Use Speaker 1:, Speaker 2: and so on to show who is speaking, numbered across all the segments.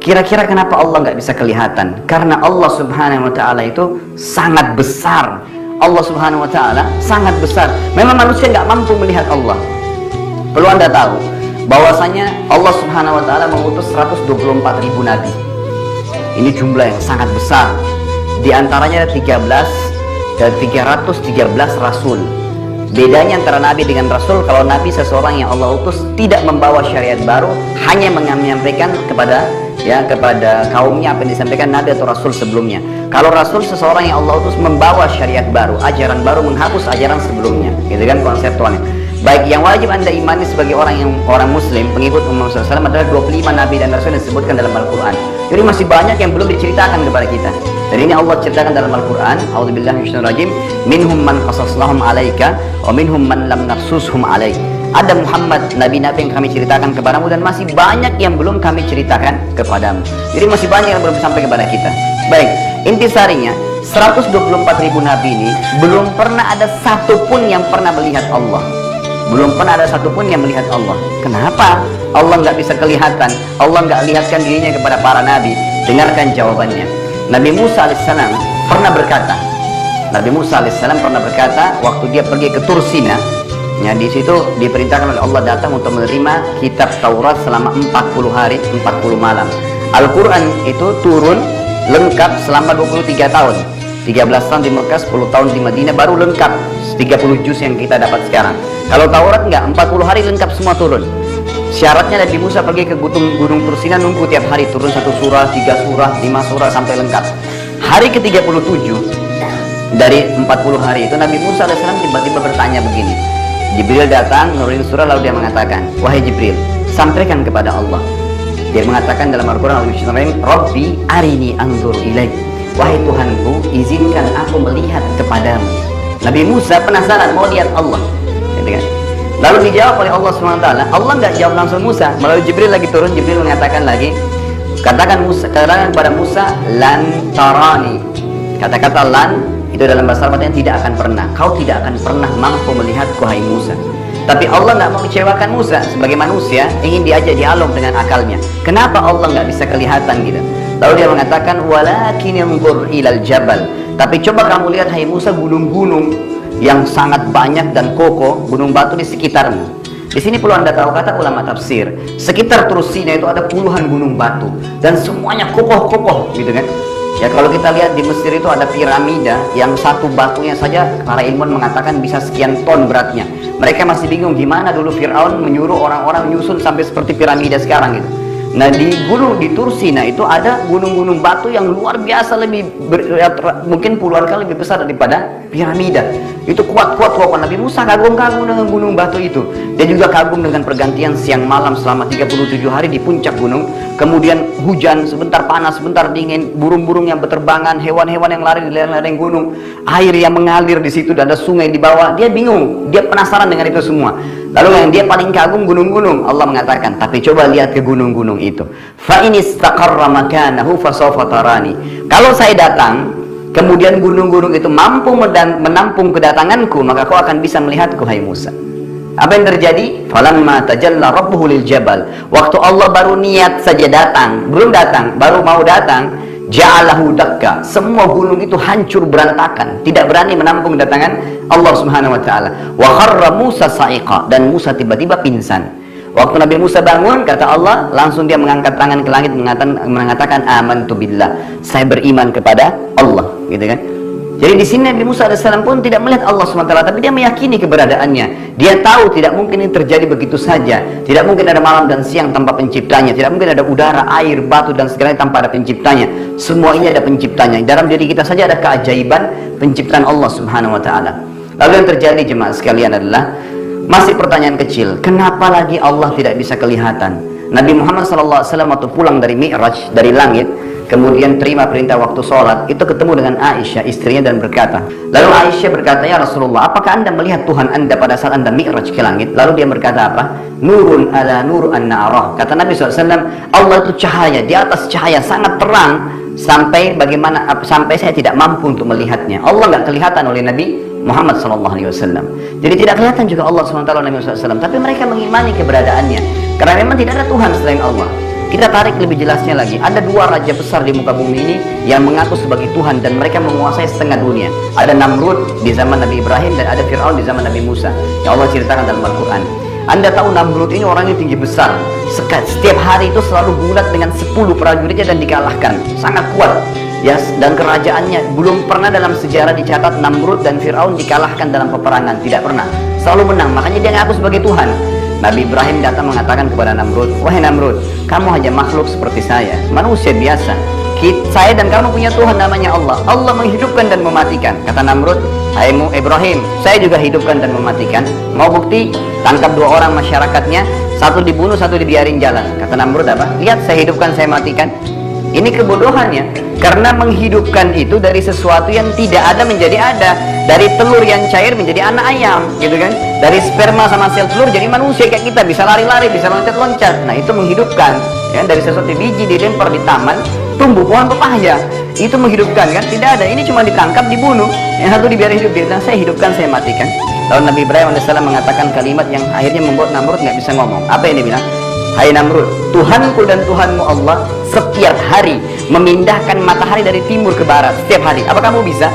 Speaker 1: Kira-kira kenapa Allah nggak bisa kelihatan? Karena Allah Subhanahu wa Ta'ala itu sangat besar. Allah Subhanahu wa Ta'ala sangat besar. Memang manusia nggak mampu melihat Allah. Perlu Anda tahu bahwasanya Allah Subhanahu wa Ta'ala mengutus 124.000 nabi. Ini jumlah yang sangat besar. Di antaranya 313 rasul. Bedanya antara nabi dengan rasul, kalau nabi seseorang yang Allah utus tidak membawa syariat baru, hanya menyampaikan kepada kaumnya apa yang disampaikan nabi atau rasul sebelumnya. Kalau rasul seseorang yang Allah utus membawa syariat baru, ajaran baru, menghapus ajaran sebelumnya, gitu kan konseptualnya. Baik, yang wajib Anda imani sebagai orang muslim, pengikut Muhammad SAW adalah 25 nabi dan rasul yang disebutkan dalam Al-Quran. Jadi masih banyak yang belum diceritakan kepada kita. Dan ini Allah ceritakan dalam Al-Quran, a'udzubillahi minasyaitonir rajim, minhum man qasasnahum 'alaika wa minhum man lam naqsushum 'alaik. Ada Muhammad, nabi-nabi yang kami ceritakan kepadamu, dan masih banyak yang belum kami ceritakan kepadamu. Jadi masih banyak yang belum sampai kepada kita. Baik, intisarinya 124.000 nabi ini belum pernah ada satupun yang pernah melihat Allah. Belum pernah ada satupun yang melihat Allah. Kenapa Allah nggak bisa kelihatan? Allah nggak lihatkan dirinya kepada para nabi. Dengarkan jawabannya. Nabi Musa alaihissalam pernah berkata, waktu dia pergi ke Tur Sina, ya, di situ diperintahkan oleh Allah datang untuk menerima kitab Taurat selama 40 hari 40 malam. Al-Quran itu turun lengkap selama 23 tahun. 13 tahun di Mekah, 10 tahun di Madinah, baru lengkap 30 juz yang kita dapat sekarang. Kalau Taurat enggak, 40 hari lengkap semua turun. Syaratnya Nabi Musa pergi ke gunung Tursina, nunggu tiap hari turun 1 surah, 3 surah, 5 surah sampai lengkap. Hari ke-37 dari 40 hari itu Nabi Musa AS tiba-tiba bertanya begini. Jibril datang nurunin surah, lalu dia mengatakan, wahai Jibril, sampaikan kepada Allah. Dia mengatakan dalam Al-Quran, Rabbi arini anzur ilaik. Wahai Tuhanku, izinkan aku melihat kepadamu. Nabi Musa penasaran mau lihat Allah. Lalu dijawab oleh Allah SWT. Allah nggak jawab langsung Musa, melalui Jibril lagi turun. Jibril mengatakan lagi, katakan kepada Musa, lan tarani. Kata-kata lan itu dalam bahasa Arab yang tidak akan pernah. Kau tidak akan pernah mampu melihatku, hai Musa. Tapi Allah nggak mau kecewakan Musa. Sebagai manusia ingin diajak dialog dengan akalnya. Kenapa Allah nggak bisa kelihatan gitu? Lalu dia mengatakan, walakin yanzur ilal jabal. Tapi coba kamu lihat, hai Musa, gunung-gunung yang sangat banyak dan kokoh, gunung batu di sekitarmu. Di sini perlu Anda tahu, kata ulama tafsir, sekitar Tur Sina itu ada puluhan gunung batu dan semuanya kokoh-kokoh, gitu kan? Ya, kalau kita lihat di Mesir itu ada piramida yang satu batunya saja para ilmuwan mengatakan bisa sekian ton beratnya. Mereka masih bingung gimana dulu Fir'aun menyuruh orang-orang menyusun sampai seperti piramida sekarang gitu. Nah, di Tur Sina itu ada gunung-gunung batu yang luar biasa, mungkin puluhan kali lebih besar daripada piramida. Itu kuat-kuat. Nabi Musa kagum-kagum dengan gunung batu itu. Dia juga kagum dengan pergantian siang malam selama 37 hari di puncak gunung. Kemudian hujan, sebentar panas, sebentar dingin, burung-burung yang berterbangan, hewan-hewan yang lari di lereng gunung, air yang mengalir di situ, dan ada sungai di bawah. Dia bingung, dia penasaran dengan itu semua. Lalu yang dia paling kagum gunung-gunung. Allah mengatakan, tapi coba lihat ke gunung-gunung itu. Fa in istaqarra makanahu fasawfa tarani. Kalau saya datang, kemudian gunung-gunung itu mampu menampung kedatanganku, maka kau akan bisa melihatku, hai Musa. Apa yang terjadi? Falamma tajalla rabbuhu lil jabal. Waktu Allah baru niat saja datang, belum datang, baru mau datang, ja'alahu dakka. Semua gunung itu hancur berantakan, tidak berani menampung kedatangan Allah Subhanahu wa taala. Wa kharra Musa sa'iqa, dan Musa tiba-tiba pingsan. Waktu Nabi Musa bangun, kata Allah, langsung dia mengangkat tangan ke langit mengatakan amantu billah, saya beriman kepada Allah, gitu kan? Jadi di sini Nabi Musa AS pun tidak melihat Allah SWT, tapi dia meyakini keberadaannya. Dia tahu tidak mungkin ini terjadi begitu saja. Tidak mungkin ada malam dan siang tanpa penciptanya. Tidak mungkin ada udara, air, batu dan segalanya tanpa ada penciptanya. Semua ini ada penciptanya. Dalam diri kita saja ada keajaiban penciptaan Allah Subhanahu wa taala. Lalu yang terjadi jemaah sekalian adalah masih pertanyaan kecil. Kenapa lagi Allah tidak bisa kelihatan? Nabi Muhammad SAW waktu pulang dari Mi'raj, dari langit, kemudian terima perintah waktu sholat, itu ketemu dengan Aisyah istrinya dan berkata, lalu Aisyah berkata, ya Rasulullah, apakah anda melihat Tuhan anda pada saat anda mi'raj ke langit? Lalu dia berkata apa? Nurun ala nur an na'arah. Kata Nabi SAW, Allah itu cahaya, di atas cahaya sangat terang, sampai bagaimana, sampai saya tidak mampu untuk melihatnya. Allah nggak kelihatan oleh Nabi Muhammad SAW. Jadi tidak kelihatan juga Allah SWT oleh Nabi SAW. Tapi mereka mengimani keberadaannya, karena memang tidak ada Tuhan selain Allah. Kita tarik lebih jelasnya lagi. Ada dua raja besar di muka bumi ini yang mengaku sebagai Tuhan, dan mereka menguasai setengah dunia. Ada Namrud di zaman Nabi Ibrahim, dan ada Fir'aun di zaman Nabi Musa, yang Allah ceritakan dalam Al-Quran. Anda tahu Namrud ini orangnya tinggi besar. Setiap hari itu selalu gulat dengan 10 prajuritnya dan dikalahkan. Sangat kuat. Ya, dan kerajaannya belum pernah dalam sejarah dicatat Namrud dan Fir'aun dikalahkan dalam peperangan. Tidak pernah. Selalu menang. Makanya dia ngaku sebagai Tuhan. Nabi Ibrahim datang mengatakan kepada Namrud, "Wahai Namrud, kamu hanya makhluk seperti saya, manusia biasa. Saya dan kamu punya Tuhan namanya Allah. Allah menghidupkan dan mematikan." Kata Namrud, "Hai Ibrahim, saya juga hidupkan dan mematikan. Mau bukti? Tangkap 2 orang masyarakatnya, satu dibunuh, satu dibiarin jalan." Kata Namrud apa? "Lihat, saya hidupkan, saya matikan." Ini kebodohannya, karena menghidupkan itu dari sesuatu yang tidak ada menjadi ada, dari telur yang cair menjadi anak ayam, gitu kan? Dari sperma sama sel telur jadi manusia kayak kita, bisa lari-lari, bisa loncat-loncat. Nah, itu menghidupkan. Ya, dari sesuatu biji dilempar di taman, tumbuh pohon pepaya, itu menghidupkan kan? Tidak ada. Ini cuma ditangkap, dibunuh, yang satu dibiarkan hidup. Dia bilang, "Saya hidupkan, saya matikan." Lalu Nabi Ibrahim AS mengatakan kalimat yang akhirnya membuat Namrud nggak bisa ngomong. Apa yang dia bilang? "Hai Namrud, Tuhanku dan Tuhanmu Allah setiap hari memindahkan matahari dari timur ke barat, setiap hari. Apa kamu bisa?"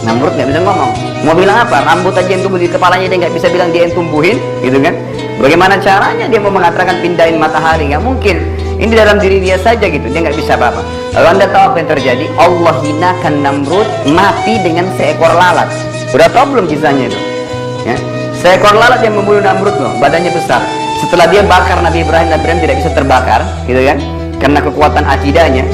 Speaker 1: Namrud nggak bisa ngomong. Mau bilang apa? Rambut aja yang tumbuh di kepalanya dia nggak bisa bilang dia yang tumbuhin, gitu kan? Bagaimana caranya dia mau mengatakan pindahin matahari? Nggak mungkin. Ini dalam diri dia saja gitu, dia nggak bisa apa-apa. Lalu Anda tahu apa yang terjadi? Allah hinakan Namrud, mati dengan seekor lalat. Udah tahu belum kisahnya itu? Ya. Seekor lalat yang membunuh Namrud loh, badannya besar. Setelah dia bakar Nabi Ibrahim tidak bisa terbakar, gitu kan? Karena kekuatan akidahnya.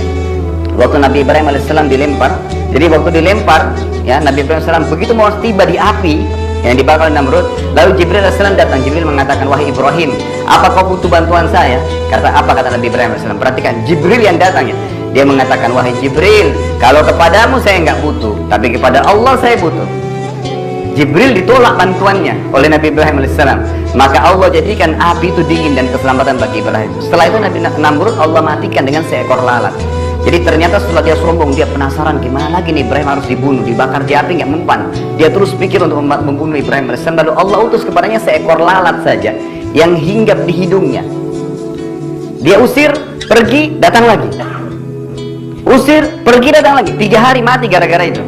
Speaker 1: Waktu Nabi Ibrahim AS dilempar, jadi waktu dilempar, ya Nabi Ibrahim AS begitu mau tiba di api yang dibakar Namrud, lalu Jibril AS datang. Jibril mengatakan, "Wahai Ibrahim, apa kau butuh bantuan saya?" Kata apa? Kata Nabi Ibrahim AS. Perhatikan, Jibril yang datang ya. Dia mengatakan, "Wahai Jibril, kalau kepadamu saya nggak butuh, tapi kepada Allah saya butuh." Jibril ditolak bantuannya oleh Nabi Ibrahim AS. Maka Allah jadikan api itu dingin dan keselamatan bagi Ibrahim. Setelah itu Nabi Namrud Allah matikan dengan seekor lalat. Jadi ternyata setelah dia sombong, dia penasaran gimana lagi nih Ibrahim harus dibunuh, dibakar di api nggak mempan. Dia terus pikir untuk membunuh Ibrahim AS. Lalu Allah utus kepadanya seekor lalat saja yang hinggap di hidungnya. Dia usir, pergi, datang lagi. Usir, pergi, datang lagi. 3 hari mati gara-gara itu.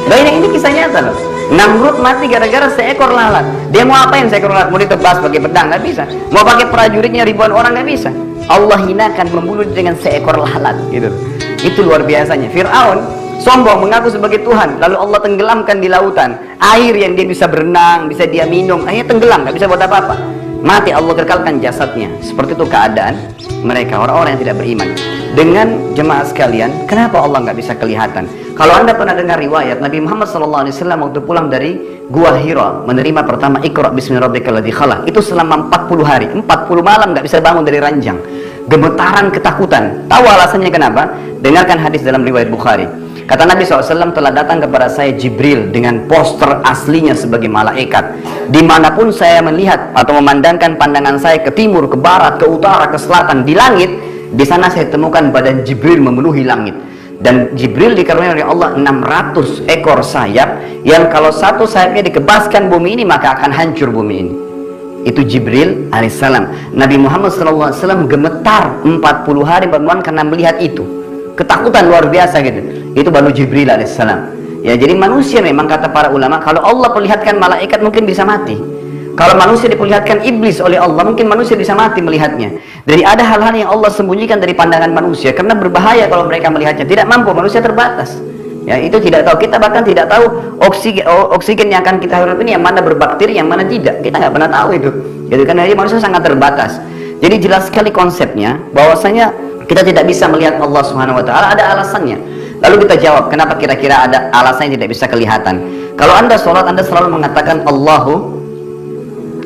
Speaker 1: Nah, ini kisah nyata loh. Namrud mati gara-gara seekor lalat. Dia mau apain seekor lalat? Mau ditebas pakai pedang? Nggak bisa. Mau pakai prajuritnya ribuan orang? Nggak bisa. Allah hinakan, membunuh dengan seekor lalat, gitu. Itu luar biasanya. Fir'aun sombong, mengaku sebagai Tuhan, lalu Allah tenggelamkan di lautan. Air yang dia bisa berenang, bisa dia minum, akhirnya tenggelam, nggak bisa buat apa-apa. Mati, Allah kekalkan jasadnya. Seperti itu keadaan mereka, orang-orang yang tidak beriman. Dengan jemaah sekalian, kenapa Allah nggak bisa kelihatan? Kalau Anda pernah dengar riwayat Nabi Muhammad SAW waktu pulang dari Gua Hira, menerima pertama Iqra bismi rabbikal ladzi khalaq, itu selama 40 hari, 40 malam nggak bisa bangun dari ranjang, gemetaran ketakutan. Tahu alasannya kenapa? Dengarkan hadis dalam riwayat Bukhari. Kata Nabi SAW, "Telah datang kepada saya Jibril dengan poster aslinya sebagai malaikat. Dimanapun saya melihat atau memandangkan pandangan saya ke timur, ke barat, ke utara, ke selatan, di langit, di sana saya temukan badan Jibril memenuhi langit. Dan Jibril dikaruniai oleh Allah 600 ekor sayap, yang kalau satu sayapnya dikebaskan bumi ini maka akan hancur bumi ini." Itu Jibril alaihissalam. Nabi Muhammad SAW gemetar 40 hari berbulan karena melihat itu. Ketakutan luar biasa gitu. Itu baru Jibril alaihissalam. Ya, jadi manusia memang, kata para ulama, kalau Allah perlihatkan malaikat mungkin bisa mati. Kalau manusia diperlihatkan iblis oleh Allah, mungkin manusia bisa mati melihatnya. Jadi ada hal-hal yang Allah sembunyikan dari pandangan manusia, karena berbahaya kalau mereka melihatnya. Tidak mampu, manusia terbatas. Ya, itu tidak tahu. Kita bahkan tidak tahu oksigen yang akan kita hirup ini yang mana berbakteri, yang mana tidak. Kita nggak pernah tahu itu. Jadi kan jadi manusia sangat terbatas. Jadi jelas sekali konsepnya, bahwasanya kita tidak bisa melihat Allah Subhanahu Wa Taala. Ada alasannya. Lalu kita jawab, kenapa kira-kira ada alasan yang tidak bisa kelihatan? Kalau Anda sholat, Anda selalu mengatakan Allahu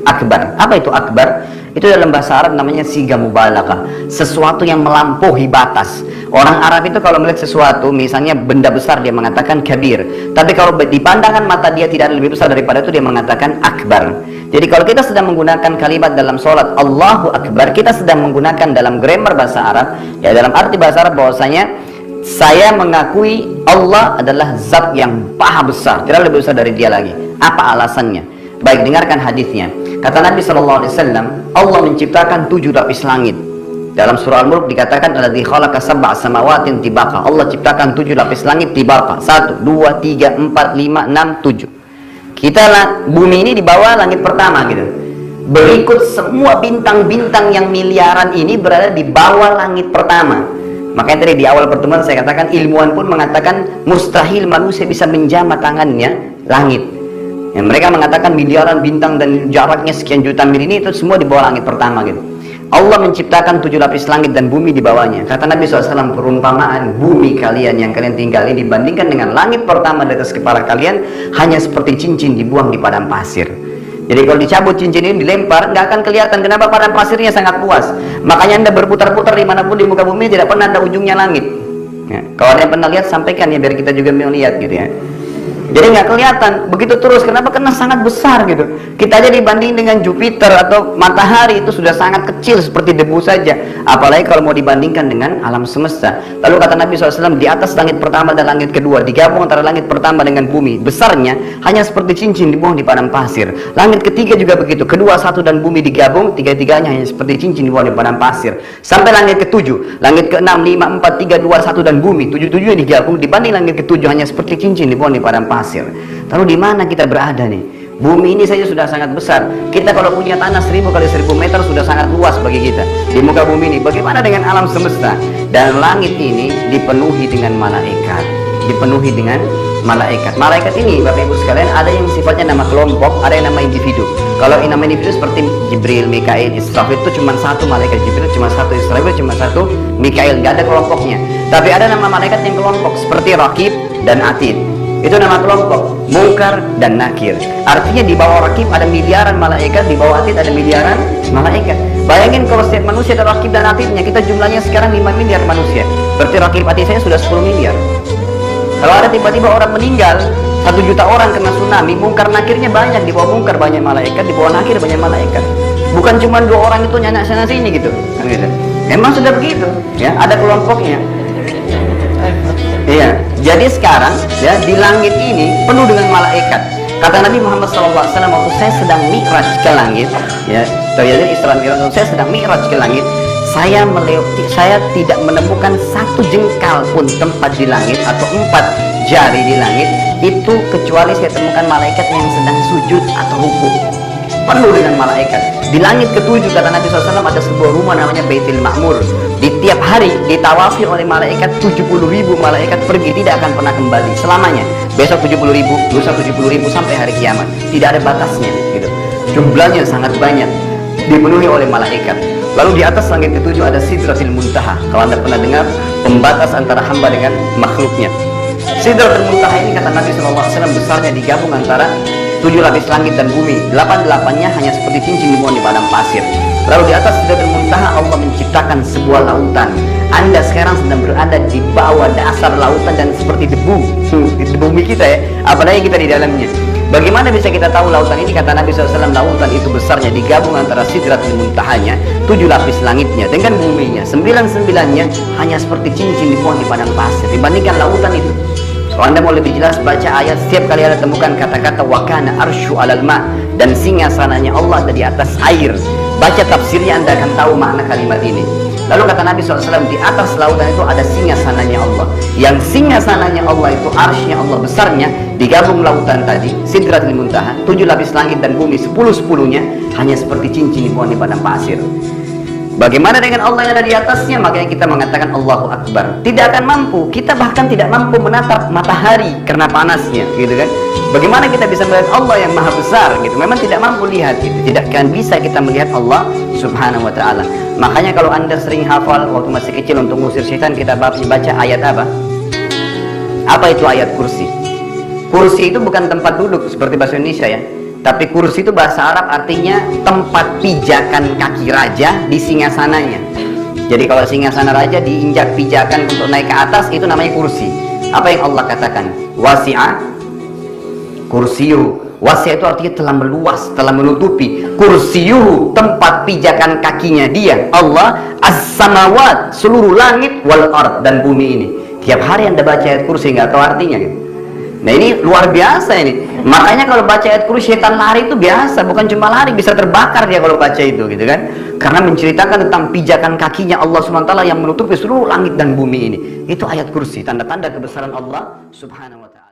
Speaker 1: Akbar. Apa itu akbar? Itu dalam bahasa Arab namanya siga mubalaghah, sesuatu yang melampaui batas. Orang Arab itu kalau melihat sesuatu, misalnya benda besar, dia mengatakan kabir. Tapi kalau di pandangan mata dia tidak ada lebih besar daripada itu, dia mengatakan akbar. Jadi kalau kita sedang menggunakan kalimat dalam sholat Allahu Akbar, kita sedang menggunakan dalam grammar bahasa Arab, ya dalam arti bahasa Arab bahwasanya saya mengakui Allah adalah zat yang maha besar, tidak lebih besar dari dia lagi. Apa alasannya? Baik, dengarkan hadisnya. Kata Nabi SAW, Allah menciptakan 7 lapis langit. Dalam surah Al-Mulk dikatakan alladzi khalaqa sab'a samawatin tibaqa. Allah ciptakan 7 lapis langit tibaqa. 1, 2, 3, 4, 5, 6, 7. Kita bumi ini di bawah langit pertama gitu. Berikut semua bintang-bintang yang miliaran ini berada di bawah langit pertama. Makanya tadi di awal pertemuan saya katakan ilmuwan pun mengatakan mustahil manusia bisa menjamah tangannya langit. Ya, mereka mengatakan miliaran bintang dan jaraknya sekian juta mil ini itu semua di bawah langit pertama gitu. Allah menciptakan 7 lapis langit dan bumi di bawahnya. Kata Nabi SAW, perumpamaan bumi kalian yang kalian tinggali dibandingkan dengan langit pertama di atas kepala kalian hanya seperti cincin dibuang di padang pasir. Jadi kalau dicabut cincin ini dilempar, nggak akan kelihatan. Kenapa? Padang pasirnya sangat luas. Makanya Anda berputar-putar dimanapun di muka bumi tidak pernah ada ujungnya langit. Ya, kalau ada yang pernah lihat sampaikan ya biar kita juga melihat gitu ya. Jadi nggak kelihatan, begitu terus. Kenapa? Karena sangat besar gitu. Kita aja dibanding dengan Jupiter atau matahari itu sudah sangat kecil seperti debu saja. Apalagi kalau mau dibandingkan dengan alam semesta. Lalu kata Nabi SAW, di atas langit pertama dan langit kedua, digabung antara langit pertama dengan bumi, besarnya hanya seperti cincin dibuang di padang pasir. Langit ketiga juga begitu, kedua, satu dan bumi digabung, tiga-tiganya hanya seperti cincin dibuang di padang pasir. Sampai langit ketujuh, langit ke-6, 5, 4, 3, 2, 1 dan bumi, tujuh-tujuhnya digabung, dibanding langit ketujuh hanya seperti cincin dibuang di padang pasir. Lalu di mana kita berada nih? Bumi ini saja sudah sangat besar. Kita kalau punya tanah 1000 kali 1000 meter sudah sangat luas bagi kita di muka bumi ini. Bagaimana dengan alam semesta? Dan langit ini dipenuhi dengan malaikat. Dipenuhi dengan malaikat. Malaikat ini Bapak Ibu sekalian ada yang sifatnya nama kelompok, ada yang nama individu. Kalau nama individu seperti Jibril, Mikail, Israfil itu cuma satu malaikat. Jibril cuma satu, Israfil cuma satu, Mikail nggak ada kelompoknya. Tapi ada nama malaikat yang kelompok seperti Raqib dan Atid. Itu nama kelompok, Munkar dan Nakir. Artinya di bawah Raqib ada miliaran malaikat, di bawah Atid ada miliaran malaikat. Bayangin kalau setiap manusia ada Raqib dan Atidnya, kita jumlahnya sekarang 5 miliar manusia. Berarti Raqib Atid saya sudah 10 miliar. Kalau ada tiba-tiba orang meninggal, 1 juta orang kena tsunami, Munkar Nakirnya banyak, di bawah Munkar banyak malaikat, di bawah Nakir banyak malaikat. Bukan cuma 2 orang itu nyanyi sana sini gitu. Emang sudah begitu, ya, ada kelompoknya. Iya, jadi sekarang ya di langit ini penuh dengan malaikat. Kata Nabi Muhammad SAW, waktu saya sedang mi'raj ke langit, ya, terjadi Isra Mi'raj, saya sedang mi'raj ke langit, saya tidak menemukan 1 jengkal pun tempat di langit atau 4 jari di langit itu kecuali saya temukan malaikat yang sedang sujud atau rukuk. Penuh dengan malaikat. Di langit ke-7 kata Nabi SAW ada sebuah rumah namanya Baitul Ma'mur. Di tiap hari ditawafi oleh malaikat 70.000 malaikat pergi, tidak akan pernah kembali selamanya. Besok 70.000, lusa 70.000 sampai hari kiamat. Tidak ada batasnya gitu. Jumlahnya sangat banyak, dipenuhi oleh malaikat. Lalu di atas langit ke-7 ada Sidratul Muntaha. Kalau Anda pernah dengar, pembatas antara hamba dengan makhluknya. Sidratul Muntaha ini kata Nabi SAW besarnya digabung antara 7 lapis langit dan bumi, 8-8-nya hanya seperti cincin dibuang di padang pasir. Lalu di atas Sidratul Muntaha Allah menciptakan sebuah lautan. Anda sekarang sedang berada di bawah dasar lautan dan seperti debu di bumi kita ya, apalagi kita di dalamnya. Bagaimana bisa kita tahu lautan ini? Kata Nabi SAW, lautan itu besarnya digabung antara Sidratul Muntahanya, 7 lapis langitnya dengan buminya, 9-9-nya hanya seperti cincin dibuang di padang pasir. Dibandingkan lautan itu, kalau Anda mau lebih jelas baca ayat, setiap kali Anda temukan kata-kata wakana arsyu alal ma, dan singgasananya Allah ada di atas air. Baca tafsirnya Anda akan tahu makna kalimat ini. Lalu kata Nabi SAW, di atas lautan itu ada singgasananya Allah. Yang singgasananya Allah itu arsy-nya Allah besarnya, digabung lautan tadi, Sidratul Muntaha, 7 lapis langit dan bumi, 10-10-nya hanya seperti cincin dibuang di padang pasir. Bagaimana dengan Allah yang ada di atasnya? Makanya kita mengatakan Allahu Akbar. Tidak akan mampu, kita bahkan tidak mampu menatap matahari karena panasnya, gitu kan? Bagaimana kita bisa melihat Allah yang maha besar, gitu? Memang tidak mampu lihat, gitu. Tidak akan bisa kita melihat Allah Subhanahu Wa Taala. Makanya kalau Anda sering hafal waktu masih kecil untuk mengusir syaitan, kita baca ayat apa? Apa itu ayat kursi? Kursi itu bukan tempat duduk seperti bahasa Indonesia ya. Tapi kursi itu bahasa Arab artinya tempat pijakan kaki raja di singgasananya. Jadi kalau singgasana raja diinjak pijakan untuk naik ke atas, itu namanya kursi. Apa yang Allah katakan? Wasi'a kursiyu Wasi'a itu artinya telah meluas, telah menutupi. Kursiyuhu, tempat pijakan kakinya dia, Allah, as-samawat, seluruh langit, wal ard, dan bumi ini. Tiap hari Anda baca ayat kursi nggak tahu artinya kan? Nah ini luar biasa ini. Makanya kalau baca ayat kursi setan lari itu biasa, bukan cuma lari, bisa terbakar dia kalau baca itu gitu kan. Karena menceritakan tentang pijakan kakinya Allah SWT yang menutupi seluruh langit dan bumi ini. Itu ayat kursi, tanda-tanda kebesaran Allah Subhanahu wa ta'ala.